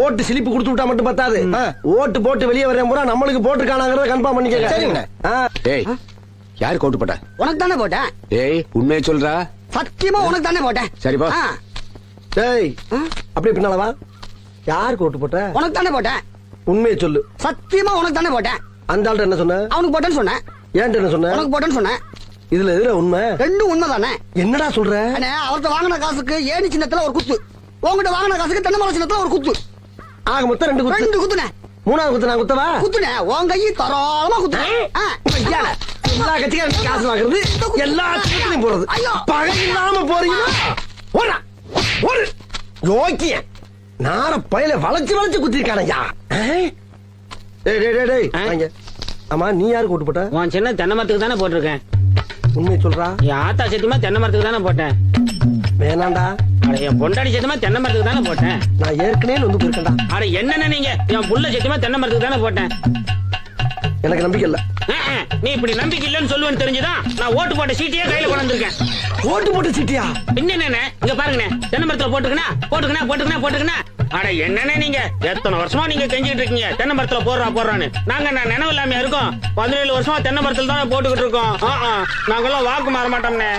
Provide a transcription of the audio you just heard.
ஓட்டு சிலிப்பு கொடுத்து விட்டா மட்டும் பத்தாது. ஓட்டு போட்டு வெளியே வரேன் பூரா நம்மளுக்கு போட்டுருக்கானாங்கிறத கன்ஃபார்ம் பண்ணிக்கங்க. சரிங்க. ஏய், யாருக்கு ஓட்டு போட்ட? உனக்கு தானே போட்டேன். ஏய், உண்மையை சொல்றா. சத்தியமா உனக்கு தானே போட்டேன். சரிப்பா. டேய், அப்படியே பின்னால வா. யாருக்கு ஓட்டு போட்ட? உனக்கு தானே போட்டேன். உண்மையை சொல்லு. சத்தியமா உனக்கு தானே போட்டேன். அந்த ஆள்கிட்ட என்ன சொன்ன? அவனுக்கு போட்டேன்னு சொன்னேன். ஏன்ட்ட என்ன சொன்ன? உனக்கு போட்டேன்னு சொன்னேன். இதுல எதுல உண்மை? ரெண்டும் உண்மைதானே. என்னடா சொல்ற? அவர்கிட்ட வாங்கின காசுக்கு ஏணி சின்னத்துல ஒரு குத்து, உங்ககிட்ட வாங்கின காசுக்கு தென்னை சின்னத்துல ஒரு குத்து. ஆக மொத்தம் ரெண்டு குத்து. ரெண்டு குத்துனே. மூணாவது குத்து நான் குத்தவா? குத்துனே. உன் கையை தாராளமா குத்துனேன். எல்லா கட்சிக்காரும் காசு வாங்குறது, எல்லா கட்சிகளையும் போறது. பகை இல்லாம போறீங்க. ஒரு யோக்கிய நார பயில வளைச்சு வளைச்சு குத்திருக்கானயா. ஆமா, நீ யாருக்கு ஓட்டு போட்ட? உன் சின்ன தென்னை மரத்துக்கு தானே போட்டிருக்கேன். உண்மையை சொல்றா. என் ஆத்தா சத்தியமா தென்னை மரத்துக்கு தானே போட்டேன். வேணாண்டா. அட, என் பொண்டாடி சத்தியமா தென்னை மரத்துக்கு தானே போட்டேன். நான் ஏற்கனவே வந்து போயிருக்கேன்டா. அட, என்னென்ன நீங்க? என் புள்ள சத்தியமா தென்னை மரத்துக்கு தானே போட்டேன். எனக்கு நம்பிக்கை இல்ல. நீ இப்படி நம்பிக்கை இல்லன்னு சொல்லுவேன்னு தெரிஞ்சுதான் நான் ஓட்டு போட்ட சீட்டையே கையில கொண்டு வந்திருக்கேன். ஓட்டு போட்ட சீட்டியா? என்னென்ன இங்க பாருங்கண்ணே, தென்னை மரத்துல போட்டுக்கணா. அட, என்னென்ன நீங்க எத்தனை வருஷமா நீங்க செஞ்சுட்டு இருக்கீங்க தென்னை மரத்துல போடுறான்னு. நாங்க நினைவு இல்லாம இருக்கோம். 17 வருஷமா தென்னை மரத்துல தான் போட்டுக்கிட்டு இருக்கோம். நாங்கெல்லாம் வாக்கு மாற மாட்டோம்னே.